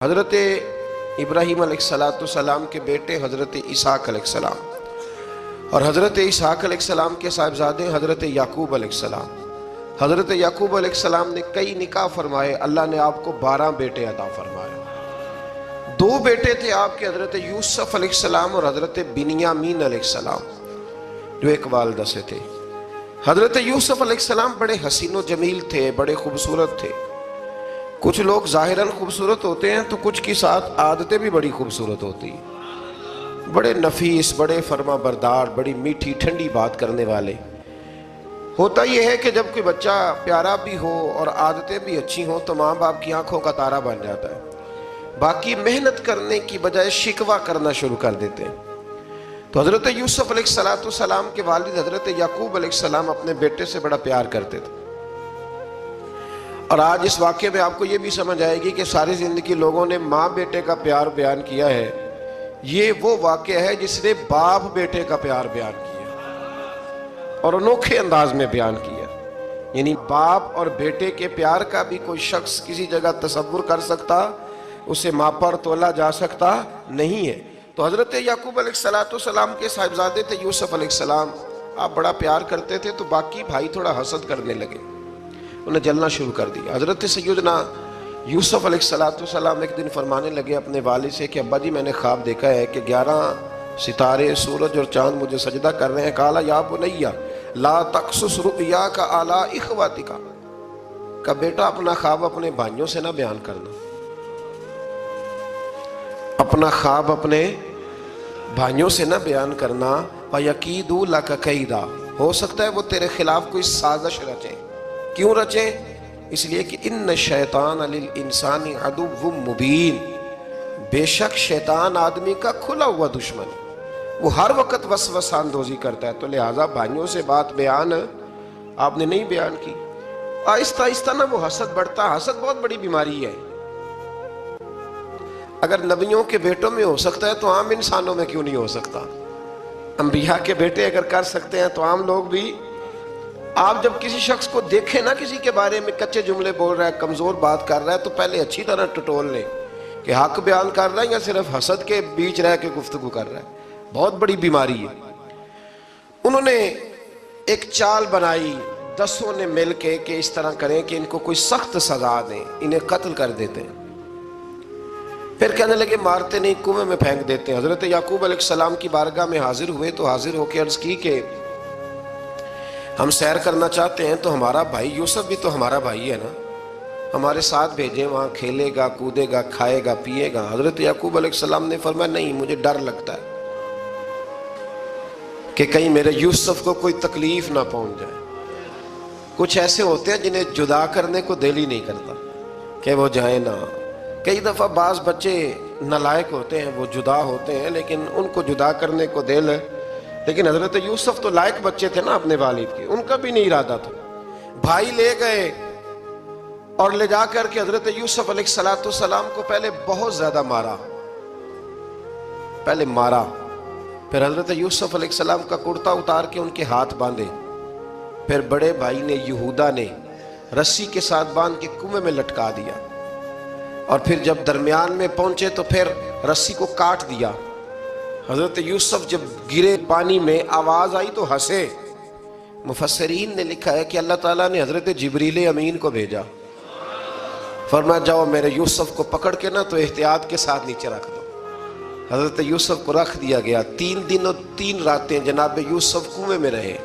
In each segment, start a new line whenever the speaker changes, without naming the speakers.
حضرت ابراہیم علیہ السلام کے بیٹے حضرت اسحاق علیہ السلام اور حضرت اسحاق علیہ السلام کے صاحبزادے حضرت یعقوب علیہ السلام۔ حضرت یعقوب علیہ السلام نے کئی نکاح فرمائے، اللہ نے آپ کو 12 بیٹے عطا فرمائے۔ 2 بیٹے تھے آپ کے، حضرت یوسف علیہ السلام اور حضرت بنیامین علیہ السلام، جو ایک والدہ سے تھے۔ حضرت یوسف علیہ السلام بڑے حسین و جمیل تھے، بڑے خوبصورت تھے۔ کچھ لوگ ظاہراً خوبصورت ہوتے ہیں تو کچھ کی ساتھ عادتیں بھی بڑی خوبصورت ہوتی ہیں، بڑے نفیس، بڑے فرما بردار، بڑی میٹھی ٹھنڈی بات کرنے والے۔ ہوتا یہ ہے کہ جب کوئی بچہ پیارا بھی ہو اور عادتیں بھی اچھی ہوں تو ماں باپ کی آنکھوں کا تارا بن جاتا ہے، باقی محنت کرنے کی بجائے شکوہ کرنا شروع کر دیتے ہیں۔ تو حضرت یوسف علیہ السلام کے والد حضرت یعقوب علیہ السلام اپنے بیٹے سے بڑا پیار کرتے تھے۔ اور آج اس واقعے میں آپ کو یہ بھی سمجھ آئے گی کہ ساری زندگی لوگوں نے ماں بیٹے کا پیار بیان کیا ہے، یہ وہ واقعہ ہے جس نے باپ بیٹے کا پیار بیان کیا اور انوکھے انداز میں بیان کیا۔ یعنی باپ اور بیٹے کے پیار کا بھی کوئی شخص کسی جگہ تصور کر سکتا، اسے ماپا اور تولا جا سکتا نہیں ہے۔ تو حضرت یعقوب علیہ السلام کے صاحبزادے تھے یوسف علیہ السلام، آپ بڑا پیار کرتے تھے تو باقی بھائی تھوڑا حسد کرنے لگے، انہیں جلنا شروع کر دیا۔ حضرت سیدنا یوسف علیہ السلام ایک دن فرمانے لگے اپنے والد سے کہ ابا جی میں نے خواب دیکھا ہے کہ 11 ستارے، سورج اور چاند مجھے سجدہ کر رہے ہیں۔ قال یا بنی لا تقصص رؤیاک علی اخواتک، کہ بیٹا اپنا خواب اپنے بھائیوں سے نہ بیان کرنا، اپنا خواب اپنے بھائیوں سے نہ بیان کرنا۔ فَيَكِيدُوا لَكَ كَيْدًا، ہو سکتا ہے وہ تیرے خلاف کوئی سازش رچیں۔ کیوں رچیں؟ اس لیے کہ ان الشیطان للانسان عدو مبین، بے شک شیطان آدمی کا کھلا ہوا دشمن، وہ ہر وقت وسوسہ اندوزی کرتا ہے۔ تو لہٰذا بھائیوں سے بات بیان آپ نے نہیں بیان کی۔ آہستہ آہستہ نا وہ حسد بڑھتا، حسد بہت بڑی بیماری ہے۔ اگر نبیوں کے بیٹوں میں ہو سکتا ہے تو عام انسانوں میں کیوں نہیں ہو سکتا؟ انبیاء کے بیٹے اگر کر سکتے ہیں تو عام لوگ بھی۔ آپ جب کسی شخص کو دیکھیں نا کسی کے بارے میں کچے جملے بول رہا ہے، کمزور بات کر رہا ہے، تو پہلے اچھی طرح ٹٹول لیں کہ حق بیان کر رہا ہے یا صرف حسد کے بیچ رہ کے گفتگو کر رہا ہے۔ بہت بڑی بیماری ہے۔ انہوں نے ایک چال بنائی 10 نے مل کے کہ اس طرح کریں کہ ان کو کوئی سخت سزا دیں، انہیں قتل کر دیتے ہیں۔ پھر کہنے لگے مارتے نہیں، کنویں میں پھینک دیتے ہیں۔ حضرت یعقوب علیہ السلام کی بارگاہ میں حاضر ہوئے تو حاضر ہو کے عرض کی کہ ہم سیر کرنا چاہتے ہیں تو ہمارا بھائی یوسف بھی تو ہمارا بھائی ہے نا، ہمارے ساتھ بھیجیں، وہاں کھیلے گا، کودے گا، کھائے گا، پیے گا۔ حضرت یعقوب علیہ السلام نے فرمایا نہیں، مجھے ڈر لگتا ہے کہ کہیں میرے یوسف کو کوئی تکلیف نہ پہنچ جائے۔ کچھ ایسے ہوتے ہیں جنہیں جدا کرنے کو دل ہی نہیں کرتا کہ وہ جائیں نہ۔ کئی دفعہ بعض بچے نالائق ہوتے ہیں، وہ جدا ہوتے ہیں لیکن ان کو جدا کرنے کو دل ہے، لیکن حضرت یوسف تو لائق بچے تھے نا اپنے والد کے، ان کا بھی نہیں ارادہ تھا۔ بھائی لے گئے اور لے جا کر کے حضرت یوسف علیہ السلام کو پہلے بہت زیادہ مارا، پھر حضرت یوسف علیہ السلام کا کرتا اتار کے ان کے ہاتھ باندھے، پھر بڑے بھائی نے یہودا نے رسی کے ساتھ باندھ کے کنویں میں لٹکا دیا، اور پھر جب درمیان میں پہنچے تو پھر رسی کو کاٹ دیا۔ حضرت یوسف جب گرے پانی میں آواز آئی تو ہنسے۔ مفسرین نے لکھا ہے کہ اللہ تعالیٰ نے حضرت جبریل امین کو بھیجا، فرمایا جاؤ میرے یوسف کو پکڑ کے نا تو احتیاط کے ساتھ نیچے رکھ دو۔ حضرت یوسف کو رکھ دیا گیا۔ 3 دن اور 3 راتیں جناب یوسف کنویں میں رہے۔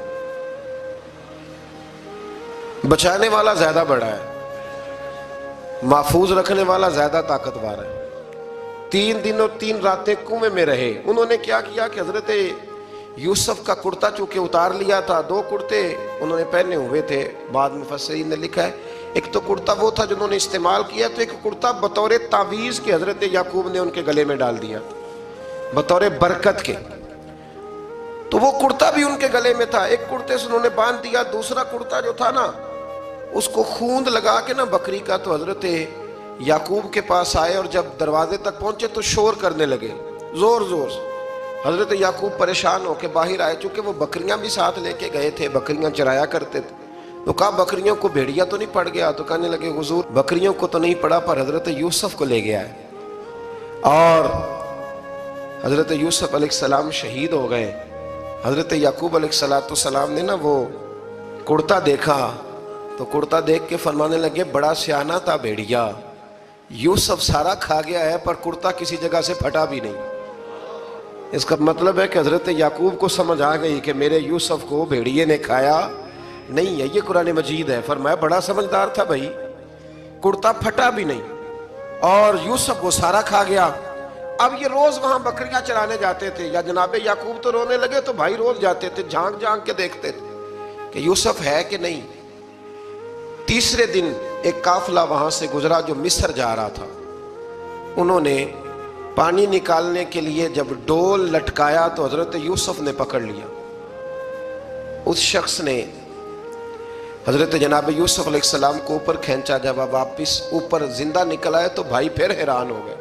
بچانے والا زیادہ بڑا ہے، محفوظ رکھنے والا زیادہ طاقتور ہے۔ 3 دن اور 3 راتیں کنویں میں رہے۔ انہوں نے کیا کیا کہ حضرت یوسف کا کرتا چونکہ اتار لیا تھا، 2 کرتے انہوں نے پہنے ہوئے تھے۔ بعد مفسرین نے لکھا ہے ایک تو کرتا وہ تھا جنہوں نے استعمال کیا، تو ایک کرتا بطور تعویذ کے حضرت یعقوب نے ان کے گلے میں ڈال دیا بطور برکت کے، تو وہ کرتا بھی ان کے گلے میں تھا۔ ایک کرتے سے انہوں نے باندھ دیا، دوسرا کرتا جو تھا نا اس کو خوند لگا کے نا بکری کا، تو حضرت یعقوب کے پاس آئے اور جب دروازے تک پہنچے تو شور کرنے لگے زور زور سے۔ حضرت یعقوب پریشان ہو کے باہر آئے، چونکہ وہ بکریاں بھی ساتھ لے کے گئے تھے، بکریاں چرایا کرتے تھے، تو کہا بکریوں کو بھیڑیا تو نہیں پڑ گیا؟ تو کہنے لگے حضور بکریوں کو تو نہیں پڑا پر حضرت یوسف کو لے گیا ہے۔ اور حضرت یوسف علیہ السلام شہید ہو گئے۔ حضرت یعقوب علیہ السلام نے نا وہ کرتا دیکھا تو کرتا دیکھ کے فرمانے لگے بڑا سیانہ تھا بھیڑیا، یوسف سارا کھا گیا ہے پر کرتا کسی جگہ سے پھٹا بھی نہیں۔ اس کا مطلب ہے کہ حضرت یعقوب کو سمجھ آ گئی کہ میرے یوسف کو بھیڑیے نے کھایا نہیں ہے۔ یہ قرآن مجید ہے، فرمایا بڑا سمجھدار تھا بھائی، کرتا پھٹا بھی نہیں اور یوسف کو سارا کھا گیا۔ اب یہ روز وہاں بکریاں چرانے جاتے تھے، یا جناب یعقوب تو رونے لگے تو بھائی روز جاتے تھے، جھانک جھانک کے دیکھتے تھے کہ یوسف ہے کہ نہیں۔ تیسرے دن ایک قافلہ وہاں سے گزرا جو مصر جا رہا تھا، انہوں نے پانی نکالنے کے لیے جب ڈول لٹکایا تو حضرت یوسف نے پکڑ لیا۔ اس شخص نے حضرت جناب یوسف علیہ السلام کو اوپر کھینچا، جب واپس اوپر زندہ نکل آئے تو بھائی پھر حیران ہو گئے،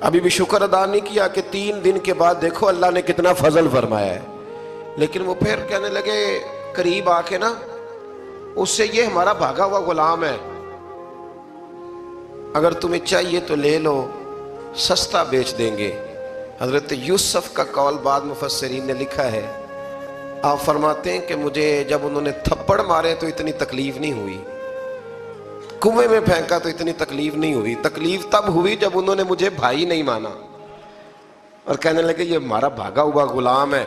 ابھی بھی شکر ادا نہیں کیا کہ 3 دن کے بعد دیکھو اللہ نے کتنا فضل فرمایا ہے۔ لیکن وہ پھر کہنے لگے قریب آ کے نا اس سے، یہ ہمارا بھاگا ہوا غلام ہے، اگر تمہیں چاہیے تو لے لو، سستا بیچ دیں گے۔ حضرت یوسف کا قول بعد مفسرین نے لکھا ہے، آپ فرماتے ہیں کہ مجھے جب انہوں نے تھپڑ مارے تو اتنی تکلیف نہیں ہوئی، کنویں میں پھینکا تو اتنی تکلیف نہیں ہوئی، تکلیف تب ہوئی جب انہوں نے مجھے بھائی نہیں مانا اور کہنے لگے یہ ہمارا بھاگا ہوا غلام ہے۔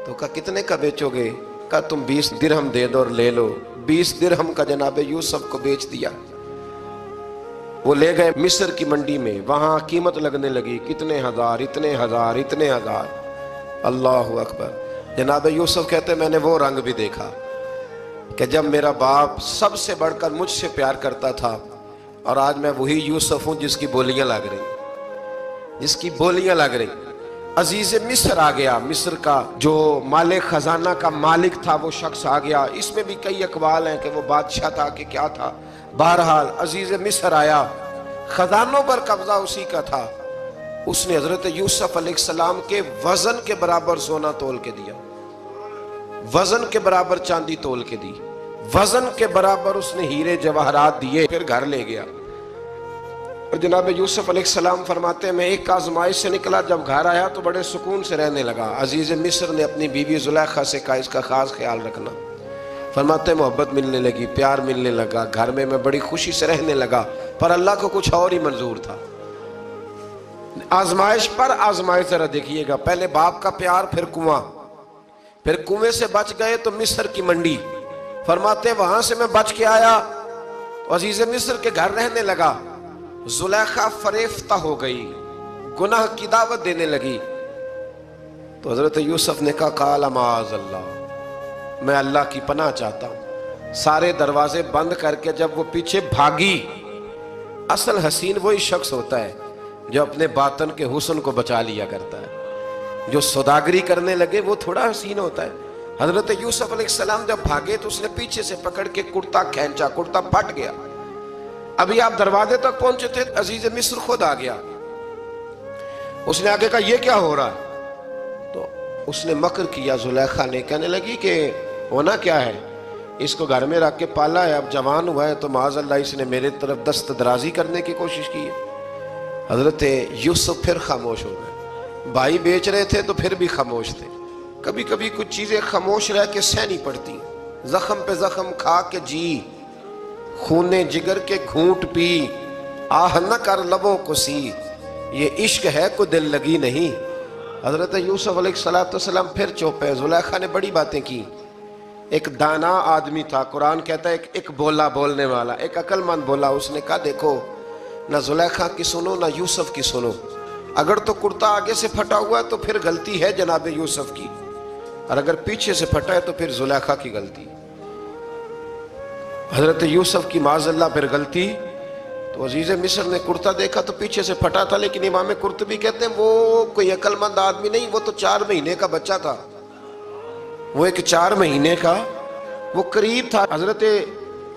تو کہا کتنے کا بیچو گے؟ کہا تم 20 درہم دے دو اور لے لو۔ 20 درہم کا جناب یوسف کو بیچ دیا۔ وہ لے گئے مصر کی منڈی میں، وہاں قیمت لگنے لگی، کتنے ہزار، اتنے ہزار، اتنے ہزار۔ اللہ اکبر۔ جناب یوسف کہتے میں نے وہ رنگ بھی دیکھا کہ جب میرا باپ سب سے بڑھ کر مجھ سے پیار کرتا تھا، اور آج میں وہی یوسف ہوں جس کی بولیاں لگ رہی، جس کی بولیاں لگ رہی۔ عزیز مصر آ گیا، مصر کا جو مال خزانہ کا مالک تھا وہ شخص آ گیا۔ اس میں بھی کئی اقوال ہیں کہ وہ بادشاہ تھا کہ کیا تھا، بہرحال عزیز مصر آیا، خزانوں پر قبضہ اسی کا تھا۔ اس نے حضرت یوسف علیہ السلام کے وزن کے برابر سونا تول کے دیا، وزن کے برابر چاندی تول کے دی، وزن کے برابر اس نے ہیرے جواہرات دیے، پھر گھر لے گیا۔ اور جناب یوسف علیہ السلام فرماتے ہیں میں ایک آزمائش سے نکلا، جب گھر آیا تو بڑے سکون سے رہنے لگا۔ عزیز مصر نے اپنی بیوی زلیخا سے کہا اس کا خاص خیال رکھنا۔ فرماتے ہیں محبت ملنے لگی، پیار ملنے لگا، گھر میں بڑی خوشی سے رہنے لگا، پر اللہ کو کچھ اور ہی منظور تھا۔ آزمائش پر آزمائش ذرا دیکھیے گا، پہلے باپ کا پیار، پھر کنواں، پھر کنویں سے بچ گئے تو مصر کی منڈی۔ فرماتے ہیں وہاں سے میں بچ کے آیا تو عزیز مصر کے گھر رہنے لگا۔ زلیخا فریفتہ ہو گئی، گناہ کی دعوت دینے لگی، تو حضرت یوسف نے کہا قال معاذ اللہ، میں اللہ کی پناہ چاہتا ہوں۔ سارے دروازے بند کر کے جب وہ پیچھے بھاگی، اصل حسین وہی شخص ہوتا ہے جو اپنے باطن کے حسن کو بچا لیا کرتا ہے، جو سوداگری کرنے لگے وہ تھوڑا حسین ہوتا ہے۔ حضرت یوسف علیہ السلام جب بھاگے تو اس نے پیچھے سے پکڑ کے کرتا کھینچا، کرتا پھٹ گیا۔ ابھی آپ دروازے تک پہنچے تھے، عزیز مصر خود آ گیا۔ اس نے آگے کہا یہ کیا ہو رہا ہے؟ تو اس نے مکر کیا، زلیخا نے، کہنے لگی کہ ہونا کیا ہے، اس کو گھر میں رکھ کے پالا ہے، اب جوان ہوا ہے تو معاذ اللہ اس نے میرے طرف دست درازی کرنے کی کوشش کی ہے۔ حضرت یوسف پھر خاموش ہو گئے۔ بھائی بیچ رہے تھے تو پھر بھی خاموش تھے۔ کبھی کبھی کچھ چیزیں خاموش رہ کے سہنی پڑتی، زخم پہ زخم کھا کے جی، خون جگر کے گھونٹ پی، آہ نہ کر لبوں کو سی، یہ عشق ہے کو دل لگی نہیں۔ حضرت یوسف علیہ السلام پھر چپ ہے۔ زلیخا نے بڑی باتیں کی۔ ایک دانا آدمی تھا، قرآن کہتا ہے ایک بولا بولنے والا، ایک عقل مند بولا۔ اس نے کہا دیکھو نہ زلیخا کی سنو نہ یوسف کی سنو، اگر تو کرتا آگے سے پھٹا ہوا ہے تو پھر غلطی ہے جناب یوسف کی، اور اگر پیچھے سے پھٹا ہے تو پھر زلیخا کی غلطی۔ حضرت یوسف کی معاذ اللہ پھر غلطی، تو عزیز مصر نے کرتا دیکھا تو پیچھے سے پھٹا تھا، لیکن امام قرطبی کہتے ہیں وہ کوئی عقل مند آدمی نہیں، وہ تو 4 مہینے کا بچہ تھا، وہ ایک 4 مہینے کا، وہ قریب تھا۔ حضرت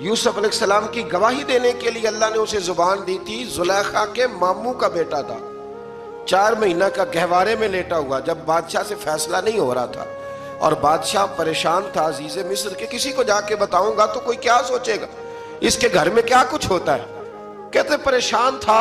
یوسف علیہ السلام کی گواہی دینے کے لیے اللہ نے اسے زبان دی تھی، زلیخا کے ماموں کا بیٹا تھا، 4 مہینہ کا گہوارے میں لیٹا ہوا، جب بادشاہ سے فیصلہ نہیں ہو رہا تھا اور بادشاہ پریشان تھا عزیز مصر کے، کسی کو جا کے بتاؤں گا تو کوئی کیا سوچے گا، اس کے گھر میں کیا کچھ ہوتا ہے، کہتے پریشان تھا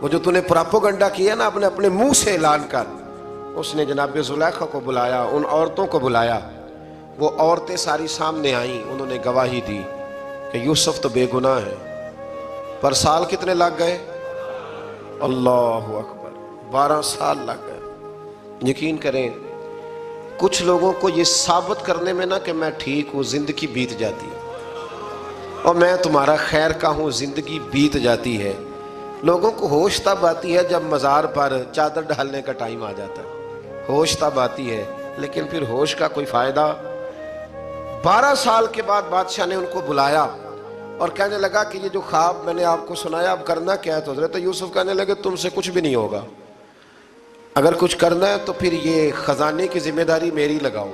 وہ جو تُونے پراپوگنڈا کیا نا اپنے اپنے منہ سے اعلان کر، اس نے جناب زلیخا کو بلایا، ان عورتوں کو بلایا، وہ عورتیں ساری سامنے آئیں، انہوں نے گواہی دی کہ یوسف تو بے گناہ ہے۔ پر سال کتنے لگ گئے؟ اللہ اکبر، 12 سال لگ گئے۔ یقین کریں کچھ لوگوں کو یہ ثابت کرنے میں نا کہ میں ٹھیک ہوں زندگی بیت جاتی ہے، اور میں تمہارا خیر کا ہوں زندگی بیت جاتی ہے۔ لوگوں کو ہوش تب آتی ہے جب مزار پر چادر ڈالنے کا ٹائم آ جاتا ہے، ہوش تب آتی ہے، لیکن پھر ہوش کا کوئی فائدہ۔ 12 سال کے بعد بادشاہ نے ان کو بلایا اور کہنے لگا کہ یہ جو خواب میں نے آپ کو سنایا اب کرنا کیا ہے؟ تو حضرت یوسف کہنے لگے تم سے کچھ بھی نہیں ہوگا، اگر کچھ کرنا ہے تو پھر یہ خزانے کی ذمہ داری میری لگاؤ۔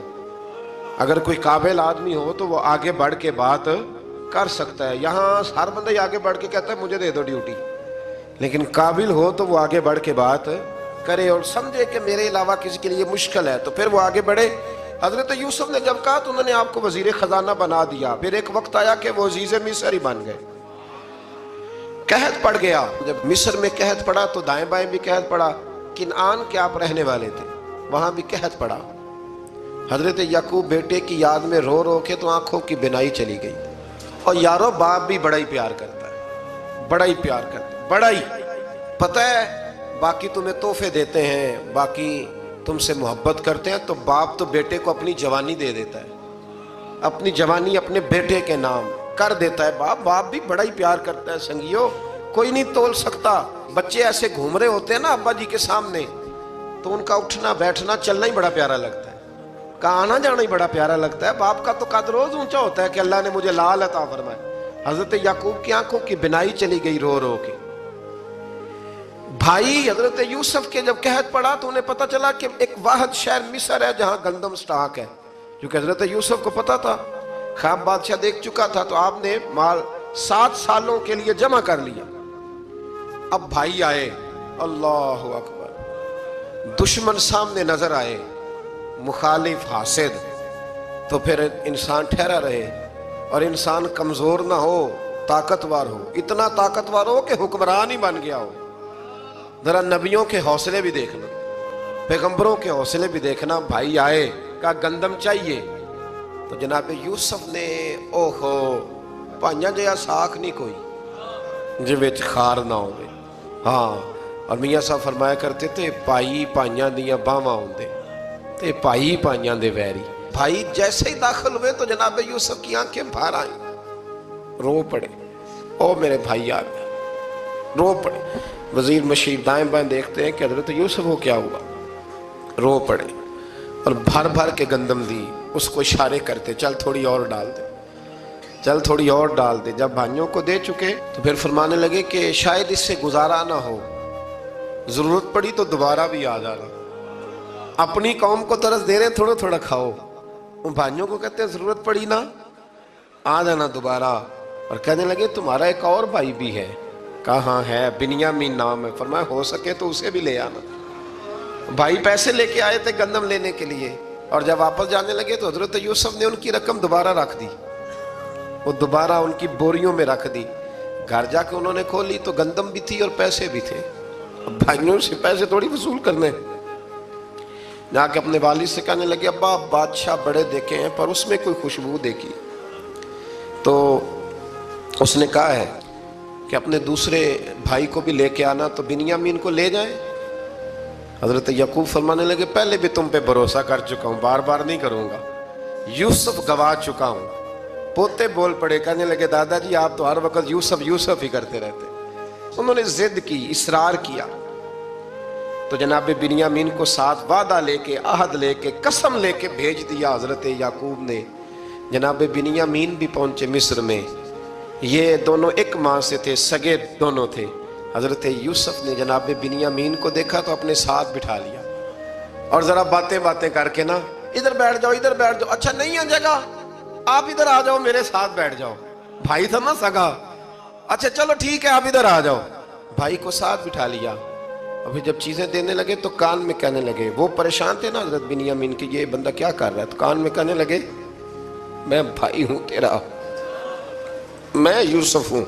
اگر کوئی قابل آدمی ہو تو وہ آگے بڑھ کے بات کر سکتا ہے، یہاں ہر بندہ ہی آگے بڑھ کے کہتا ہے مجھے دے دو ڈیوٹی، لیکن قابل ہو تو وہ آگے بڑھ کے بات کرے اور سمجھے کہ میرے علاوہ کسی کے لیے مشکل ہے تو پھر وہ آگے بڑھے۔ حضرت یوسف نے جب کہا تو انہوں نے آپ کو وزیر خزانہ بنا دیا، پھر ایک وقت آیا کہ وہ عزیز مصر ہی بن گئے، قحط پڑ گیا۔ جب مصر میں قحط پڑا تو دائیں بائیں بھی قحط پڑا، کنعان کے آپ رہنے والے تھے وہاں بھی قحط پڑا۔ حضرت یعقوب بیٹے کی یاد میں رو رو کے تو آنکھوں کی بینائی چلی گئی۔ اور یارو باپ بھی بڑا ہی پیار کرتا ہے، بڑا ہی پیار کرتا ہے، بڑا ہی، پتہ ہے باقی تمہیں تحفے دیتے ہیں، باقی تم سے محبت کرتے ہیں، تو باپ تو بیٹے کو اپنی جوانی دے دیتا ہے، اپنی جوانی اپنے بیٹے کے نام کر دیتا ہے۔ باپ بھی بڑا ہی پیار کرتا ہے سنگیو، کوئی نہیں تول سکتا۔ بچے ایسے گھوم رہے ہوتے ہیں نا ابا جی کے سامنے تو ان کا اٹھنا بیٹھنا چلنا ہی بڑا پیارا لگتا ہے، کا آنا جانا ہی بڑا پیارا لگتا ہے۔ باپ کا تو قد روز اونچا ہوتا ہے کہ اللہ نے مجھے لال عطا فرمایا۔ حضرت یعقوب کی آنکھوں کی بینائی چلی گئی رو رو کے۔ بھائی حضرت یوسف کے جب قحط پڑا تو انہیں پتا چلا کہ ایک واحد شہر مصر ہے جہاں گندم سٹاک ہے، کیونکہ حضرت یوسف کو پتا تھا، خواب بادشاہ دیکھ چکا تھا، تو آپ نے مال 7 سالوں کے لیے جمع کر لیا۔ اب بھائی آئے، اللہ اکبر، دشمن سامنے نظر آئے، مخالف حاسد، تو پھر انسان ٹھہرا رہے اور انسان کمزور نہ ہو، طاقتور ہو، اتنا طاقتور ہو کہ حکمران ہی بن گیا ہو۔ ذرا نبیوں کے حوصلے بھی دیکھنا، پیغمبروں کے حوصلے بھی دیکھنا۔ بھائی آئے، کہا گندم چاہیے، تو جناب یوسف نے اوہو پانیاں جیا ساکھ نہیں کوئی جی وچ خار نہ ہوئے۔ ہاں، اور میاں صاحب فرمایا کرتے تھے پائی پائیاں دیاں باواں ہوندے تے پائی پائیاں دے ویری۔ بھائی جیسے ہی داخل ہوئے تو جناب یوسف کی آنکھیں بھر آئیں، رو پڑے، او میرے بھائی آ گئے، رو پڑے۔ وزیر مشیر دائیں بائیں دیکھتے ہیں کہ حضرت یوسف کو کیا ہوا، رو پڑے اور بھر بھر کے گندم دی، اس کو اشارے کرتے چل تھوڑی اور ڈال دے، چل تھوڑی اور ڈال دے۔ جب بھائیوں کو دے چکے تو پھر فرمانے لگے کہ شاید اس سے گزارا نہ ہو، ضرورت پڑی تو دوبارہ بھی آ جانا۔ اپنی قوم کو طرز دے رہے تھوڑا تھوڑا کھاؤ، ان بھائیوں کو کہتے ہیں ضرورت پڑی نا آ جانا دوبارہ۔ اور کہنے لگے تمہارا ایک اور بھائی بھی ہے، کہاں ہے؟ بنیامین نام ہے۔ فرمایا ہو سکے تو اسے بھی لے آنا۔ بھائی پیسے لے کے آئے تھے گندم لینے کے لیے، اور جب واپس جانے لگے تو حضرت یوسف نے ان کی رقم دوبارہ رکھ دی، وہ دوبارہ ان کی بوریوں میں رکھ دی۔ گھر جا کے انہوں نے کھولی تو گندم بھی تھی اور پیسے بھی تھے۔ اب بھائیوں سے پیسے تھوڑی وصول کرنے، جا کے اپنے والد سے کہنے لگے ابا بادشاہ بڑے دیکھے ہیں پر اس میں کوئی خوشبو دیکھی، تو اس نے کہا ہے کہ اپنے دوسرے بھائی کو بھی لے کے آنا، تو بنیامین کو لے جائیں۔ حضرت یعقوب فرمانے لگے پہلے بھی تم پہ بھروسہ کر چکا ہوں، بار بار نہیں کروں گا، یوسف گوا چکا ہوں۔ پوتے بول پڑے، کہنے لگے دادا جی آپ تو ہر وقت یوسف یوسف ہی کرتے رہتے۔ انہوں نے ضد کی، اصرار کیا، تو جناب بنیامین کو ساتھ وعدہ لے کے، عہد لے کے، قسم لے کے بھیج دیا حضرت یعقوب نے۔ جناب بنیامین بھی پہنچے مصر میں، یہ دونوں ایک ماں سے تھے، سگے دونوں تھے۔ حضرت یوسف نے جناب بنیامین کو دیکھا تو اپنے ساتھ بٹھا لیا، اور ذرا باتیں کر کے نا ادھر بیٹھ جاؤ، ادھر بیٹھ جاؤ، اچھا نہیں ہے جگہ آپ ادھر آ جاؤ میرے ساتھ بیٹھ جاؤ۔ بھائی تھا نا سگا، اچھا چلو ٹھیک ہے آپ ادھر آ جاؤ، بھائی کو ساتھ بٹھا لیا۔ ابھی جب چیزیں دینے لگے تو کان میں کہنے لگے، وہ پریشان تھے نا حضرت بنیامین کی یہ بندہ کیا کر رہا ہے، تو کان میں کہنے لگے میں بھائی ہوں تیرا، میں یوسف ہوں۔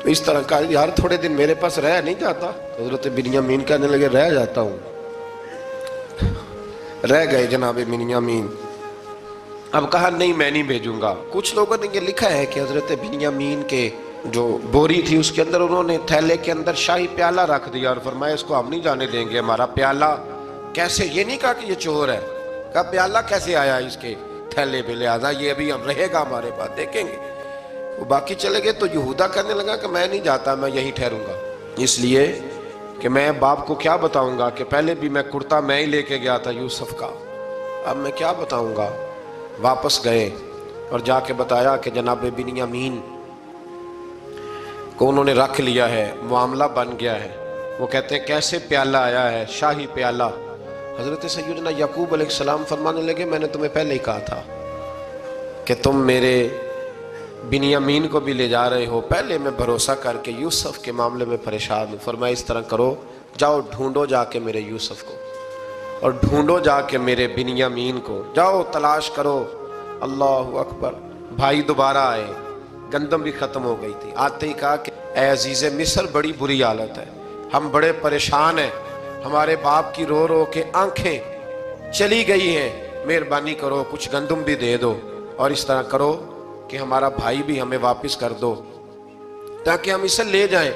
اس طرح کہا یار تھوڑے دن میرے پاس رہ نہیں جاتا؟ تو حضرت بنیامین کہنے لگے رہ جاتا ہوں۔ رہ گئے جناب بنیامین۔ اب کہا نہیں میں نہیں بھیجوں گا۔ کچھ لوگوں نے یہ لکھا ہے کہ حضرت بنیامین کے جو بوری تھی اس کے اندر انہوں نے تھیلے کے اندر شاہی پیالہ رکھ دیا اور فرمایا اس کو ہم نہیں جانے دیں گے، ہمارا پیالہ کیسے، یہ نہیں کہا کہ یہ چور ہے، کہا پیالہ کیسے آیا اس کے تھیلے پہ، لہٰذا یہ ابھی ہم رہے گا ہمارے پاس، دیکھیں گے۔ وہ باقی چلے گئے تو یہودا کہنے لگا کہ میں نہیں جاتا، میں یہیں ٹھہروں گا، اس لیے کہ میں باپ کو کیا بتاؤں گا کہ پہلے بھی میں کرتا میں ہی لے کے گیا تھا یوسف کا، اب میں کیا بتاؤں گا۔ واپس گئے اور جا کے بتایا کہ جناب بنیامین کو انہوں نے رکھ لیا ہے، معاملہ بن گیا ہے۔ وہ کہتے ہیں کیسے پیالہ آیا ہے، شاہی پیالہ۔ حضرت سیدنا یعقوب علیہ السلام فرمانے لگے میں نے تمہیں پہلے ہی کہا تھا کہ تم میرے بنیامین کو بھی لے جا رہے ہو، پہلے میں بھروسہ کر کے یوسف کے معاملے میں پریشان ہوں۔ فرمایا اس طرح کرو، جاؤ ڈھونڈو جا کے میرے یوسف کو اور ڈھونڈو جا کے میرے بنیامین کو، جاؤ تلاش کرو۔ اللہ اکبر۔ بھائی دوبارہ آئے، گندم بھی ختم ہو گئی تھی، آتے ہی کہا کہ اے عزیز مصر بڑی بری حالت ہے، ہم بڑے پریشان ہیں، ہمارے باپ کی رو رو کے آنکھیں چلی گئی ہیں، مہربانی کرو کچھ گندم بھی دے دو اور اس طرح کرو کہ ہمارا بھائی بھی ہمیں واپس کر دو تاکہ ہم اسے لے جائیں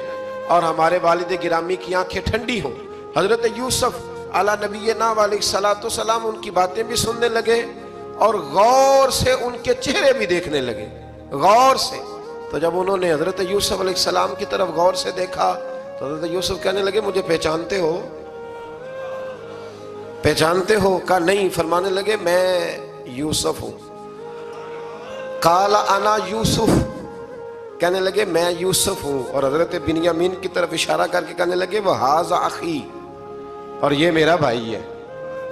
اور ہمارے والد گرامی کی آنکھیں ٹھنڈی ہوں۔ حضرت یوسف علی نبینا علیہ السلام ان کی باتیں بھی سننے لگے اور غور سے ان کے چہرے بھی دیکھنے لگے، غور سے۔ تو جب انہوں نے حضرت یوسف علیہ السلام کی طرف غور سے دیکھا تو حضرت یوسف کہنے لگے مجھے پہچانتے ہو؟ پہچانتے ہو؟ کہا نہیں۔ فرمانے لگے میں یوسف ہوں۔ قال انا یوسف، کہنے لگے میں یوسف ہوں، اور حضرت بنیامین کی طرف اشارہ کر کے کہنے لگے وہذا اخی، اور یہ میرا بھائی ہے،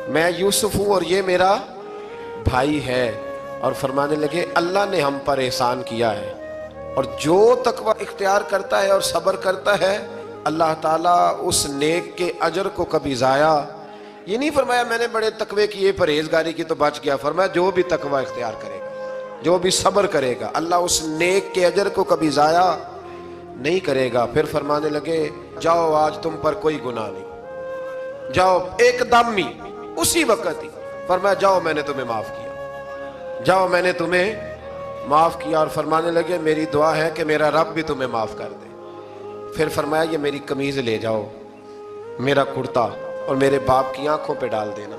میں یوسف ہوں اور یہ میرا بھائی ہے۔ اور فرمانے لگے اللہ نے ہم پر احسان کیا ہے، اور جو تقوی اختیار کرتا ہے اور صبر کرتا ہے اللہ تعالیٰ اس نیک کے اجر کو کبھی ضائع، یہ نہیں فرمایا میں نے بڑے تقوی کیے پرہیزگاری کی تو بچ گیا، فرمایا جو بھی تقوی اختیار کرے گا، جو بھی صبر کرے گا، اللہ اس نیک کے اجر کو کبھی ضائع نہیں کرے گا۔ پھر فرمانے لگے جاؤ آج تم پر کوئی گناہ نہیں، جاؤ ایک دم ہی اسی وقت ہی فرمایا جاؤ میں نے تمہیں معاف کیا، جاؤ میں نے تمہیں معاف کیا۔ اور فرمانے لگے میری دعا ہے کہ میرا رب بھی تمہیں معاف کر دے۔ پھر فرمایا یہ میری قمیض لے جاؤ، میرا کرتا، اور میرے باپ کی آنکھوں پہ ڈال دینا،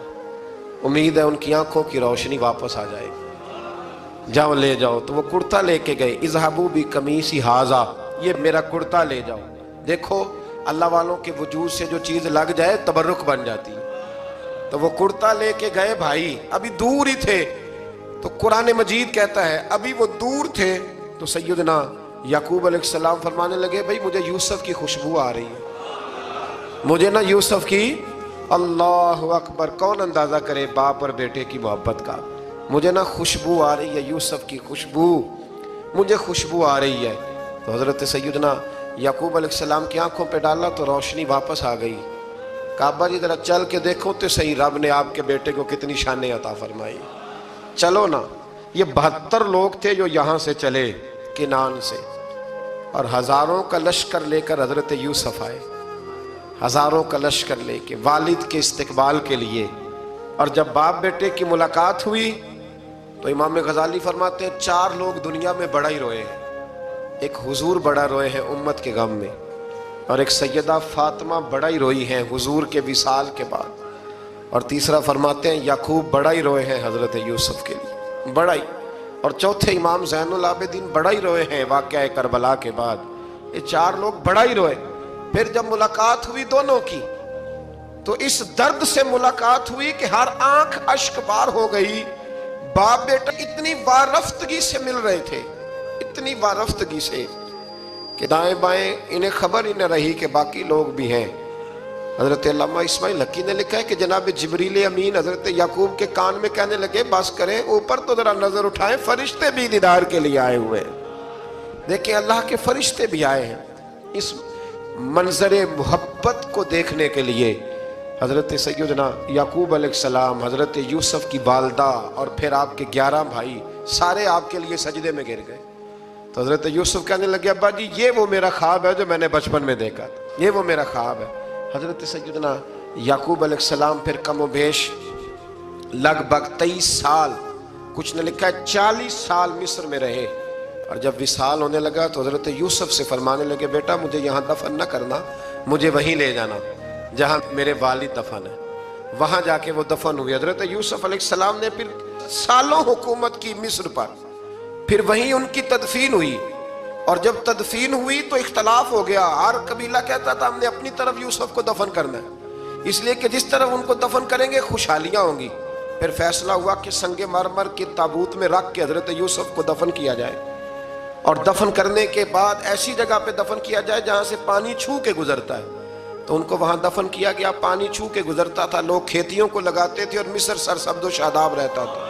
امید ہے ان کی آنکھوں کی روشنی واپس آ جائے گی، جاؤ لے جاؤ۔ تو وہ کرتا لے کے گئے، اذهبوا بقمیصی ھذا، یہ میرا کرتا لے جاؤ۔ دیکھو اللہ والوں کے وجود سے جو چیز لگ جائے تبرک بن جاتی ہے۔ تو وہ کرتا لے کے گئے، بھائی ابھی دور ہی تھے، تو قرآن مجید کہتا ہے ابھی وہ دور تھے تو سیدنا یعقوب علیہ السلام فرمانے لگے بھائی مجھے یوسف کی خوشبو آ رہی ہے، مجھے نا یوسف کی، اللہ اکبر، کون اندازہ کرے باپ اور بیٹے کی محبت کا، مجھے نا خوشبو آ رہی ہے، یوسف کی خوشبو، مجھے خوشبو آ رہی ہے۔ تو حضرت سیدنا یعقوب علیہ السلام کی آنکھوں پہ ڈالا تو روشنی واپس آ گئی۔ کعبہ جی ذرا چل کے دیکھو تو صحیح رب نے آپ کے بیٹے کو کتنی شانیں عطا فرمائی۔ چلو نا، یہ 72 لوگ تھے جو یہاں سے چلے کنان سے، اور ہزاروں کا لشکر لے کر حضرت یوسف آئے، ہزاروں کا لشکر لے کے والد کے استقبال کے لیے۔ اور جب باپ بیٹے کی ملاقات ہوئی تو امام غزالی فرماتے ہیں 4 لوگ دنیا میں بڑا ہی روئے ہیں، ایک حضور بڑا روئے ہیں امت کے غم میں، اور ایک سیدہ فاطمہ بڑا ہی روئی ہیں حضور کے وصال کے بعد، اور تیسرا فرماتے ہیں یعقوب بڑا ہی روئے ہیں حضرت یوسف کے لیے، بڑا ہی، اور چوتھے امام زین العابدین بڑا ہی روئے ہیں واقعہ کربلا کے بعد۔ یہ 4 لوگ بڑا ہی روئے۔ پھر جب ملاقات ہوئی دونوں کی تو اس درد سے ملاقات ہوئی کہ ہر آنکھ اشک بار ہو گئی۔ باپ بیٹا اتنی وارفتگی سے مل رہے تھے، اتنی وارفتگی سے کہ دائیں بائیں انہیں خبر ہی نہ رہی کہ باقی لوگ بھی ہیں۔ حضرت علامہ اسماعیل حقی نے لکھا ہے کہ جناب جبریل امین حضرت یعقوب کے کان میں کہنے لگے بس کریں، اوپر تو ذرا نظر اٹھائیں، فرشتے بھی دیدار کے لیے آئے ہوئے ہیں۔ دیکھیں اللہ کے فرشتے بھی آئے ہیں اس منظر محبت کو دیکھنے کے لیے۔ حضرت سیدنا یعقوب علیہ السلام، حضرت یوسف کی والدہ، اور پھر آپ کے 11 بھائی، سارے آپ کے لیے سجدے میں گر گئے۔ تو حضرت یوسف کہنے لگے ابا جی یہ وہ میرا خواب ہے جو میں نے بچپن میں دیکھا تھا، یہ وہ میرا خواب ہے۔ حضرت سیدنا یعقوب علیہ السلام پھر کم و بیش لگ بھگ 23 سال، کچھ نے لکھا ہے 40 سال مصر میں رہے، اور جب وصال ہونے لگا تو حضرت یوسف سے فرمانے لگے بیٹا مجھے یہاں دفن نہ کرنا، مجھے وہیں لے جانا جہاں میرے والد دفن ہے۔ وہاں جا کے وہ دفن ہوئے۔ حضرت یوسف علیہ السلام نے پھر سالوں حکومت کی مصر پر، پھر وہیں ان کی تدفین ہوئی، اور جب تدفین ہوئی تو اختلاف ہو گیا، ہر قبیلہ کہتا تھا ہم نے اپنی طرف یوسف کو دفن کرنا ہے، اس لیے کہ جس طرف ان کو دفن کریں گے خوشحالیاں ہوں گی۔ پھر فیصلہ ہوا کہ سنگ مرمر کے تابوت میں رکھ کے حضرت یوسف کو دفن کیا جائے، اور دفن کرنے کے بعد ایسی جگہ پہ دفن کیا جائے جہاں سے پانی چھو کے گزرتا ہے۔ تو ان کو وہاں دفن کیا گیا، پانی چھو کے گزرتا تھا، لوگ کھیتیوں کو لگاتے تھے اور مصر سرسبز و شاداب رہتا تھا۔